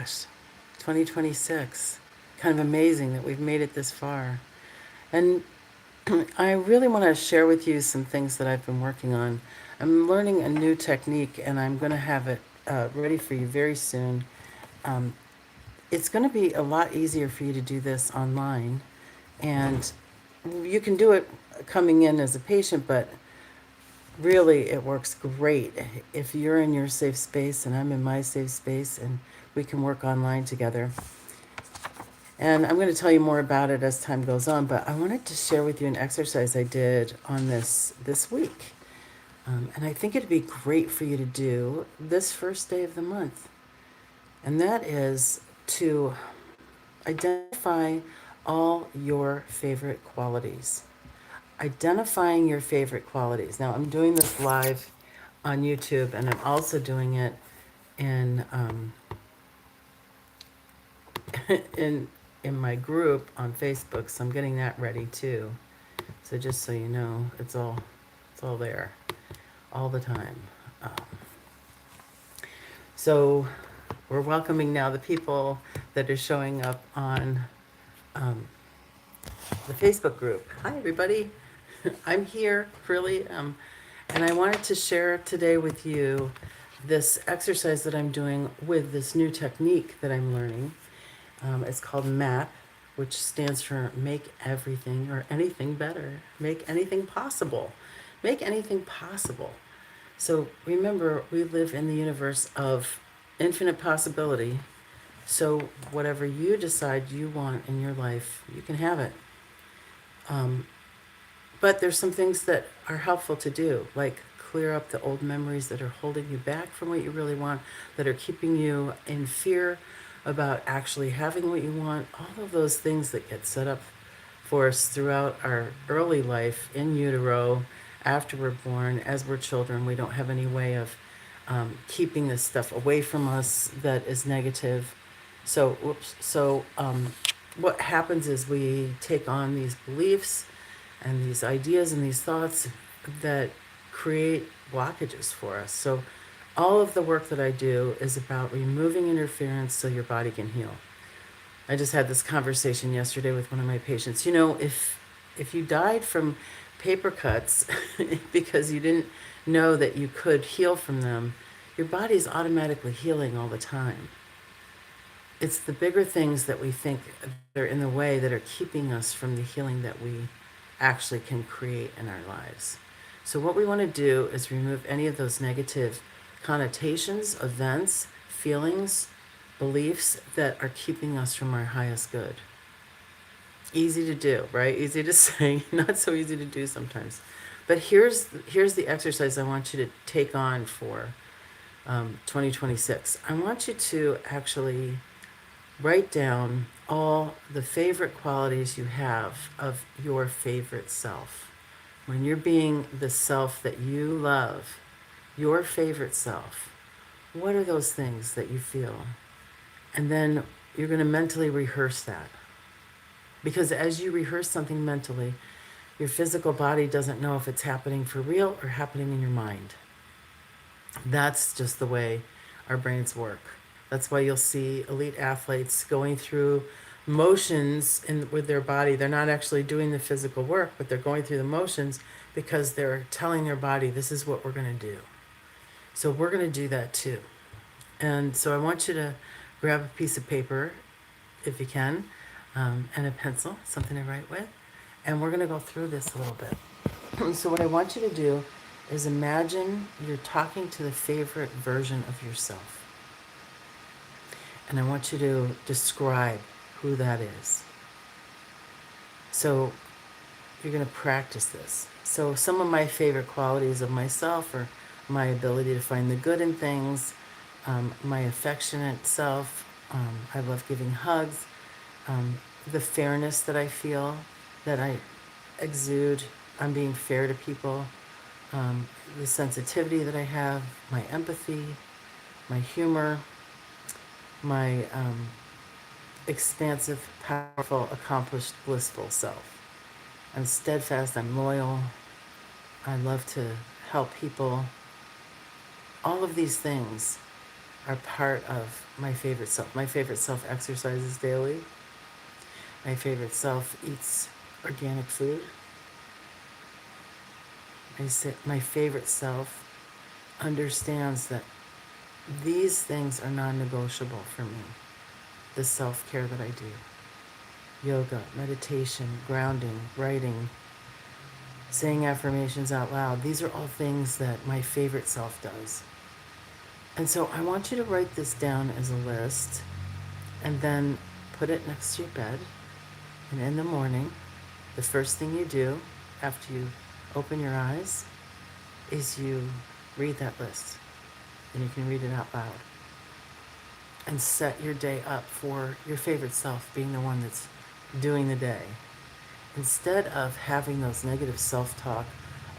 Gosh, 2026. Kind of amazing that we've made it this far. And I really want to share with you some things that I've been working on. I'm learning a new technique and I'm going to have it ready for you very soon. Um, it's going to be a lot easier for you to do this online. And you can do it coming in as a patient, but really it works great if you're in your safe space and I'm in my safe space and we can work online together. And I'm going to tell you more about it as time goes on, but I wanted to share with you an exercise I did on this week. And I think it'd be great for you to do this first day of the month. And that is to identify all your favorite qualities. Identifying your favorite qualities. Now, I'm doing this live on YouTube, and I'm also doing it in in in my group on Facebook. So I'm getting that ready too. So just so you know, it's all there, all the time. Um, so we're welcoming now the people that are showing up on um, the Facebook group. Hi, everybody. I'm here, really. And I wanted to share today with you this exercise that I'm doing with this new technique that I'm learning. It's called MAP, which stands for Make Everything or Anything Better. Make anything possible. Make anything possible. So remember, we live in the universe of infinite possibility. So whatever you decide you want in your life, you can have it. Um, but there's some things that are helpful to do, like clear up the old memories that are holding you back from what you really want, that are keeping you in fear about actually having what you want. All of those things that get set up for us throughout our early life in utero, after we're born, as we're children. We don't have any way of keeping this stuff away from us that is negative. So, what happens is we take on these beliefs and these ideas and these thoughts that create blockages for us. So, all of the work that I do is about removing interference so your body can heal. I just had this conversation yesterday with one of my patients. You know, if you died from paper cuts because you didn't know that you could heal from them, your body's automatically healing all the time. It's the bigger things that we think are in the way that are keeping us from the healing that we actually can create in our lives. So, what we want to do is remove any of those negative connotations, events, feelings, beliefs that are keeping us from our highest good. Easy to do, right? Easy to say, not so easy to do sometimes. But here's the exercise I want you to take on for 2026. I want you to actually write down all the favorite qualities you have of your favorite self. When you're being the self that you love, your favorite self, what are those things that you feel? And then you're going to mentally rehearse that. Because as you rehearse something mentally, your physical body doesn't know if it's happening for real or happening in your mind. That's just the way our brains work. That's why you'll see elite athletes going through motions with their body. They're not actually doing the physical work, but they're going through the motions because they're telling their body, this is what we're going to do. So we're going to do that too. And so I want you to grab a piece of paper, if you can, and a pencil, something to write with. And we're going to go through this a little bit. So what I want you to do is imagine you're talking to the favorite version of yourself. And I want you to describe who that is. So you're going to practice this. So some of my favorite qualities of myself are my ability to find the good in things, my affectionate self. I love giving hugs, the fairness that I feel, that I exude. I'm being fair to people, the sensitivity that I have, my empathy, my humor, my expansive, powerful, accomplished, blissful self. I'm steadfast, I'm loyal, I love to help people. All of these things are part of my favorite self. My favorite self exercises daily. My favorite self eats organic food. My favorite self understands that these things are non-negotiable for me. The self-care that I do. Yoga, meditation, grounding, writing, saying affirmations out loud. These are all things that my favorite self does. And so I want you to write this down as a list and then put it next to your bed. And in the morning, the first thing you do after you open your eyes is you read that list. And you can read it out loud. And set your day up for your favorite self being the one that's doing the day. Instead of having those negative self-talk,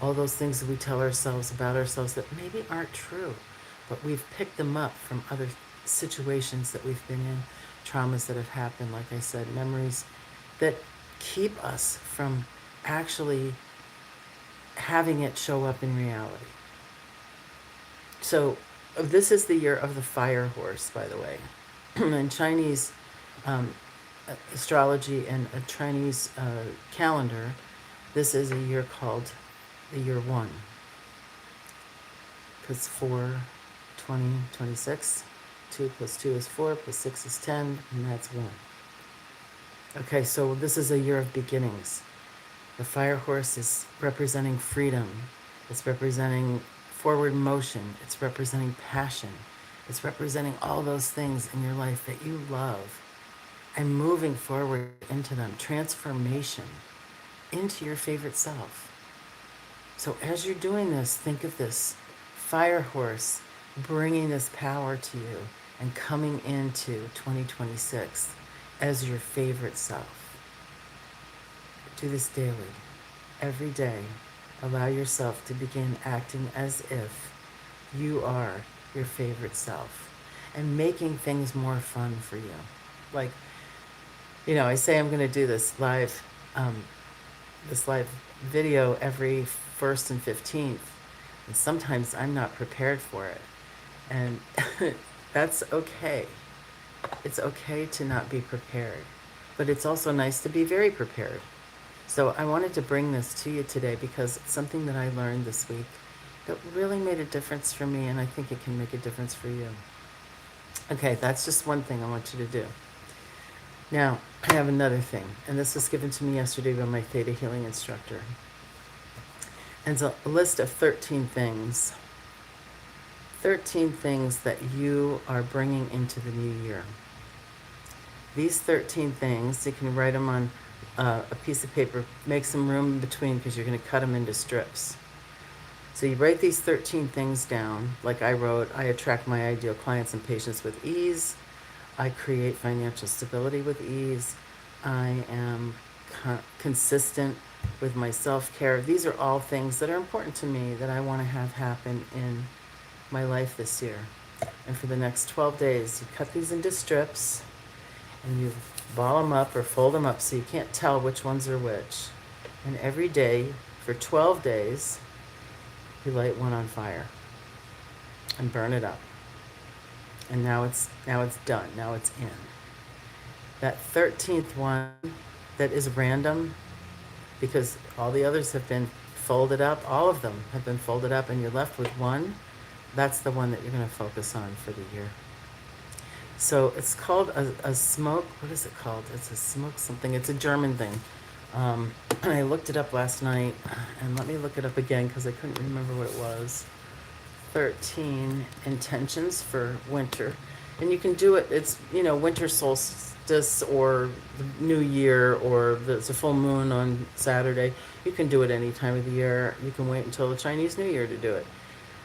all those things that we tell ourselves about ourselves that maybe aren't true, but we've picked them up from other situations that we've been in, traumas that have happened, like I said, memories that keep us from actually having it show up in reality. So this is the year of the fire horse, by the way. In Chinese astrology and a Chinese calendar, this is a year called the year 1. Because 4, 20, 26. 2 plus 2 is 4, plus 6 is 10, and that's 1. Okay, so this is a year of beginnings. The fire horse is representing freedom. It's representing forward motion. It's representing passion. It's representing all those things in your life that you love and moving forward into them. Transformation into your favorite self. So as you're doing this, think of this fire horse bringing this power to you and coming into 2026 as your favorite self. Do this daily, every day. Allow yourself to begin acting as if you are your favorite self and making things more fun for you. Like, I say I'm going to do this live video every 1st and 15th, and sometimes I'm not prepared for it, and that's okay. It's okay to not be prepared, but it's also nice to be very prepared. So I wanted to bring this to you today because it's something that I learned this week that really made a difference for me, and I think it can make a difference for you. Okay, that's just one thing I want you to do. Now, I have another thing, and this was given to me yesterday by my Theta Healing instructor. And it's a list of 13 things. 13 things that you are bringing into the new year. These 13 things, you can write them on a piece of paper, make some room in between because you're going to cut them into strips. So you write these 13 things down, like I wrote: I attract my ideal clients and patients with ease. I create financial stability with ease. I am consistent with my self-care. These are all things that are important to me that I want to have happen in my life this year. And for the next 12 days, you cut these into strips and you ball them up or fold them up so you can't tell which ones are which. And every day for 12 days, you light one on fire and burn it up. And now it's done. Now it's in. That 13th one that is random, because all the others have been folded up, all of them have been folded up, and you're left with one, that's the one that you're going to focus on for the year. So it's called a smoke, what is it called? It's a smoke something. It's a German thing. And I looked it up last night, and let me look it up again because I couldn't remember what it was. 13 intentions for winter. And you can do it, it's, winter solstice or the new year, or there's a full moon on Saturday. You can do it any time of the year. You can wait until the Chinese New Year to do it.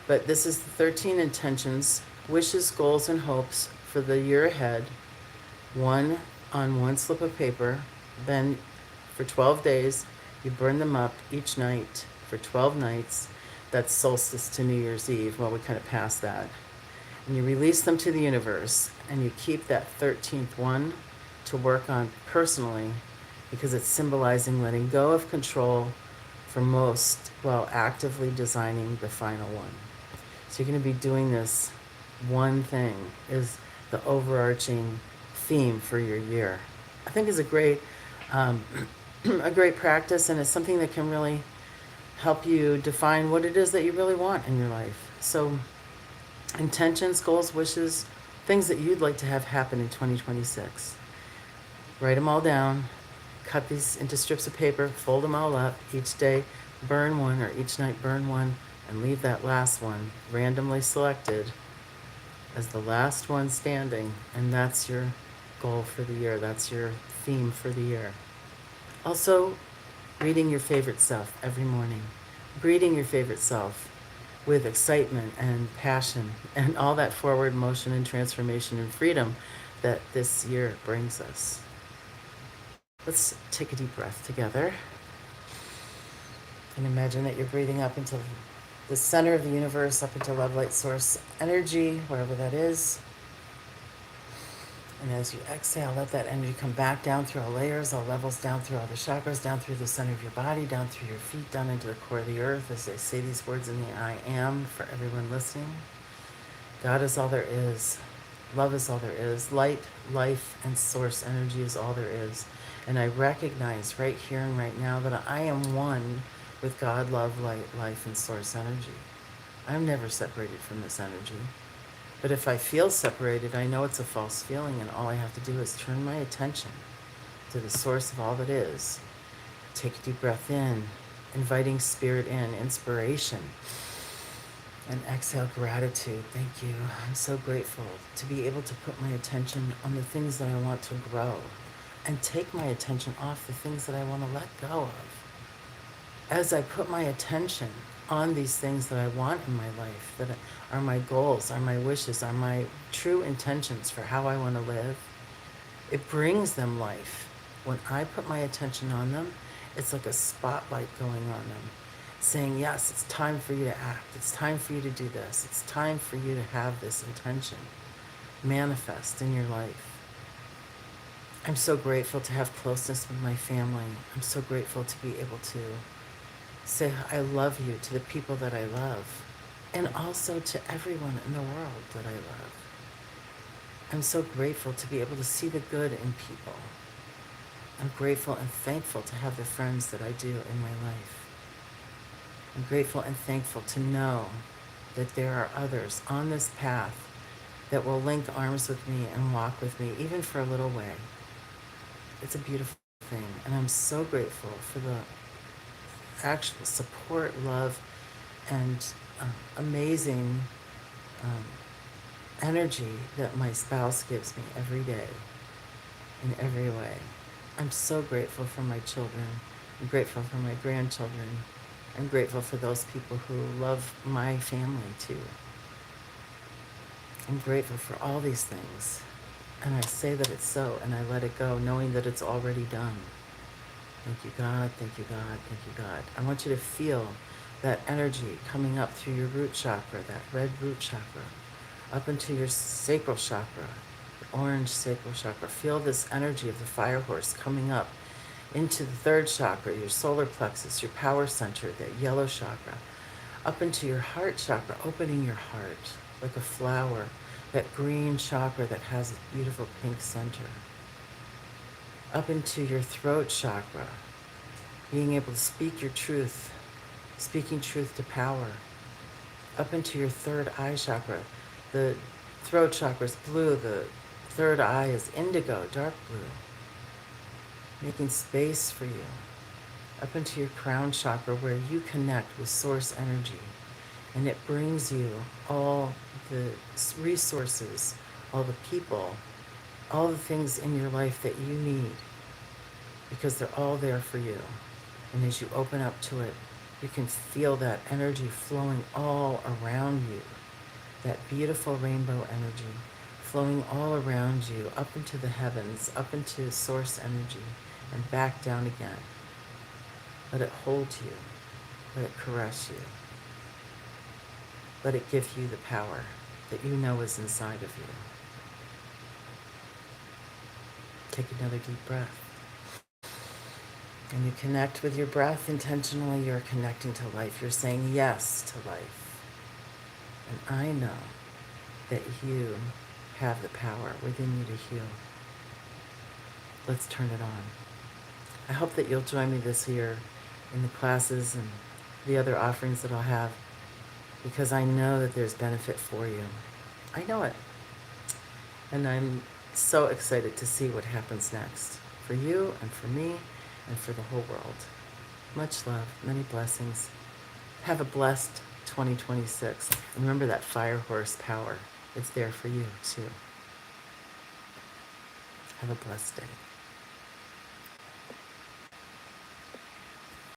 But this is the 13 intentions, wishes, goals, and hopes for the year ahead. One on one slip of paper. Then for 12 days, you burn them up each night for 12 nights. That's solstice to New Year's Eve. Well, we kind of passed that. And you release them to the universe, and you keep that 13th one to work on personally, because it's symbolizing letting go of control for most while actively designing the final one. So you're going to be doing this one thing is the overarching theme for your year. I think is a great, um, a great practice, and it's something that can really help you define what it is that you really want in your life. So, intentions, goals, wishes, things that you'd like to have happen in 2026. Write them all down, cut these into strips of paper, fold them all up. Each day, burn one, or each night, burn one, and leave that last one randomly selected as the last one standing. And that's your goal for the year. That's your theme for the year. Also, reading your favorite self every morning. Greeting your favorite self with excitement and passion and all that forward motion and transformation and freedom that this year brings us. Let's take a deep breath together and imagine that you're breathing up into the center of the universe, up into love, light, source energy, wherever that is. And as you exhale, let that energy come back down through all layers, all levels, down through all the chakras, down through the center of your body, down through your feet, down into the core of the earth. As I say these words in the I am for everyone listening. God is all there is. Love is all there is. Light, life, and source energy is all there is. And I recognize right here and right now that I am one with God, love, light, life, and source energy. I'm never separated from this energy. But if I feel separated, I know it's a false feeling, and all I have to do is turn my attention to the source of all that is. Take a deep breath in, inviting spirit in, inspiration. And exhale, gratitude. Thank you. I'm so grateful to be able to put my attention on the things that I want to grow and take my attention off the things that I want to let go of. As I put my attention on these things that I want in my life, that are my goals, are my wishes, are my true intentions for how I want to live, it brings them life. When I put my attention on them, it's like a spotlight going on them, saying, yes, it's time for you to act. It's time for you to do this. It's time for you to have this intention manifest in your life. I'm so grateful to have closeness with my family. I'm so grateful to be able to say I love you to the people that I love, and also to everyone in the world that I love. I'm so grateful to be able to see the good in people. I'm grateful and thankful to have the friends that I do in my life. I'm grateful and thankful to know that there are others on this path that will link arms with me and walk with me, even for a little way. It's a beautiful thing, and I'm so grateful for the actual support, love, and amazing um, energy that my spouse gives me every day in every way. I'm so grateful for my children. I'm grateful for my grandchildren. I'm grateful for those people who love my family too. I'm grateful for all these things. And I say that it's so, and I let it go, knowing that it's already done. Thank you, God. Thank you, God. Thank you, God. I want you to feel that energy coming up through your root chakra, that red root chakra, up into your sacral chakra, the orange sacral chakra. Feel this energy of the fire horse coming up into the third chakra, your solar plexus, your power center, that yellow chakra, up into your heart chakra, opening your heart like a flower, that green chakra that has a beautiful pink center, up into your throat chakra, being able to speak your truth, speaking truth to power, up into your third eye chakra. The throat chakra is blue, the third eye is indigo, dark blue, making space for you, up into your crown chakra where you connect with source energy, and it brings you all the resources, all the people, all the things in your life that you need, because they're all there for you. And as you open up to it, you can feel that energy flowing all around you, that beautiful rainbow energy flowing all around you, up into the heavens, up into source energy, and back down again. Let it hold you. Let it caress you. Let it give you the power that you know is inside of you. Take another deep breath. And you connect with your breath intentionally. You're connecting to life. You're saying yes to life. And I know that you have the power within you to heal. Let's turn it on. I hope that you'll join me this year in the classes and the other offerings that I'll have, because I know that there's benefit for you. I know it. And I'm so excited to see what happens next for you and for me and for the whole world. Much love, many blessings. Have a blessed 2026. And remember that fire horse power. It's there for you too. Have a blessed day.